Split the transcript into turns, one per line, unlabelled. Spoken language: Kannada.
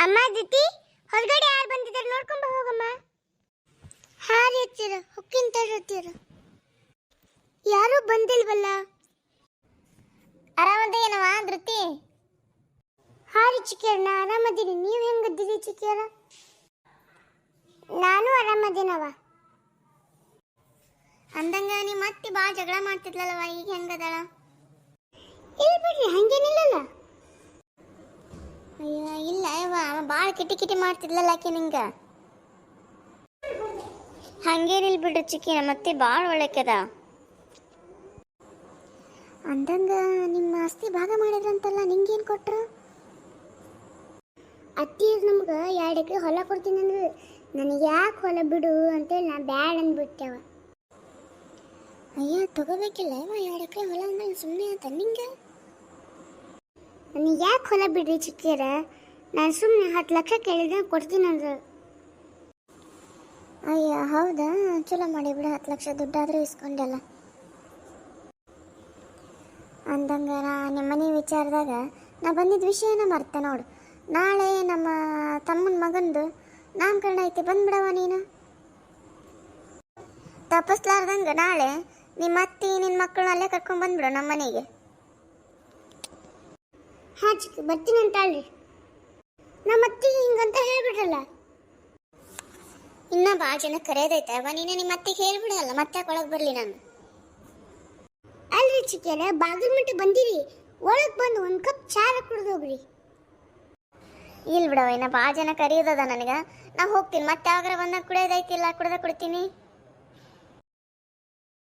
ಅಮ್ಮ ದಿತಿ ಹೊರಗಡೆ ಯಾರು ಬಂದಿದ್ದಾರೆ ನೋಡ್ಕೊಂಬ ಹೋಗಮ್ಮ. ಹಾ ರೀ ಹತ್ತಿರ ಹೊಕ್ಕಿಂತ ಹತ್ತಿರ ಯಾರು ಬಂದಿಲ್ವಲ್ಲ. ಆರಾಮದೇನವ ಧೃತಿ? ಹಾ ರೀ ಚಿಕ್ಕಿಯರ, ನಾ ಆರಾಮದೀನಿ. ನೀವು ಹೆಂಗದ್ದೀರಿ ಚಿಕ್ಕಿಯರ? ನಾನು ಆರಾಮದೇನವ. ಅಂದಂಗ ನಿಮ್ಮ ಅತ್ತಿ ಭಾಳ ಜಗಳ ಮಾಡ್ತಿದ್ಲಲ್ಲವ, ಈಗ ಹೆಂಗದಳ? ಇಲ್ಲ ಬಿಡ್ರಿ, ಹಂಗೇನಿಲ್ಲಲ್ಲ. ಅಯ್ಯ ಇಲ್ಲ ಯವ್ವ, ಭಾಳ ಕಿಟಿ ಕಿಟಿ ಮಾಡ್ತಿದ್ಲಲ್ಲ ಆಕೆ ನಿಂಗೆ. ಹಂಗೇನಿಲ್ಲ ಬಿಡ್ರಿ ಚಿಕ್ಕಿ, ನಮ್ಮ ಅತ್ತಿ ಭಾಳ ಒಳ್ಳೆಕದ. ಅಂದಂಗ ನಿಮ್ಮ ಆಸ್ತಿ ಭಾಗ ಮಾಡಿದ್ರಂತಲ್ಲ, ನಿಂಗೇನು ಕೊಟ್ರು? ಅತ್ತಿ ನಮ್ಗೆ 2 ಎಕರೆ ಹೊಲ ಕೊಡ್ತೀನಿ ಅಂದ್ರೆ ನನಗೆ ಯಾಕೆ ಹೊಲ ಬಿಡು ಅಂತೇಳಿ ನಾ ಬ್ಯಾಡ್ ಅಂದ್ಬಿಟ್ಟೆವ. ಅಯ್ಯ ತಗೋಬೇಕಿಲ್ಲ ಯವ್ವ, 2 ಎಕರೆ ಹೊಲ ಅಂದ್ರೆ ಸುಮ್ಮನೆ ಅಂತ ನಿಂಗೆ? ನನಗೆ ಯಾಕೆ ಹೊಲ ಬಿಡ್ರಿ ಚಿಕ್ಕಿಯರ, ನಾನು ಸುಮ್ಮನೆ 10 ಲಕ್ಷ ಕೇಳಿದ್ರೆ ಕೊಡ್ತೀನಿ ಅಂದ್ರೆ. ಅಯ್ಯ ಹೌದಾ, ಚಲೋ ಮಾಡಿ ಬಿಡು, 10 ಲಕ್ಷ ದುಡ್ಡಾದರೂ ಇಸ್ಕೊಂಡಲ್ಲ. ಅಂದಂಗ ನಿಮ್ಮ ಮನೆ ವಿಚಾರದಾಗ ನಾ ಬಂದಿದ್ದ ವಿಷಯನ ಮರ್ತೆ ನೋಡು. ನಾಳೆ ನಮ್ಮ ತಮ್ಮನ ಮಗಂದು ನಾಮಕರಣ ಐತಿ, ಬಂದ್ಬಿಡವ ನೀನು. ತಪ್ಪಿಸ್ಲಾರ್ದಂಗೆ ನಾಳೆ ನಿಮ್ಮ ಅತ್ತಿ ನಿನ್ನ ಮಕ್ಕಳನ್ನ ಅಲ್ಲೇ ಕರ್ಕೊಂಡು ಬಂದ್ಬಿಡು ನಮ್ಮ ಮನೆಗೆ. ಹಾ ಚಿಕ್ಕ ಬರ್ತೀನಿ ಅಂತ ಅಲ್ರಿ. ನಮ್ಮ ಅತ್ತಿಗೆ ಹಿಂಗಂತ ಹೇಳ್ಬಿಡ್ರಲ್ಲ. ಇನ್ನ ಭಾಳ ಜನ ಕರೆಯೋದೈತೆ ಅವ, ನೀನೇ ನಿಮ್ಮ ಅತ್ತಿಗೆ ಹೇಳ್ಬಿಡಲ್ಲ, ಮತ್ತೆ ಒಳಗೆ ಬರಲಿ ನಾನು. ಅಲ್ರಿ ಚಿಕ್ಕಿಯರ, ಬಾಗಿಲು ಮಟ್ಟ ಬಂದಿರಿ, ಒಳಗೆ ಬಂದು 1 ಕಪ್ ಚಾ ಕುಡ್ದು ಹೋಗ್ರಿ. ಇಲ್ಲ ಬಿಡವ, ಇನ್ನ ಭಾಳ ಜನ ಕರೆಯೋದದ ನನಗೆ. ನಾ ಹೋಗ್ತೀನಿ, ಮತ್ತೆ ಯಾವಾಗಾರ ಬಂದಾಗ ಕುಡಿಯೋದೈತಿಲ್ಲ, ಕುಡ್ತೀನಿ.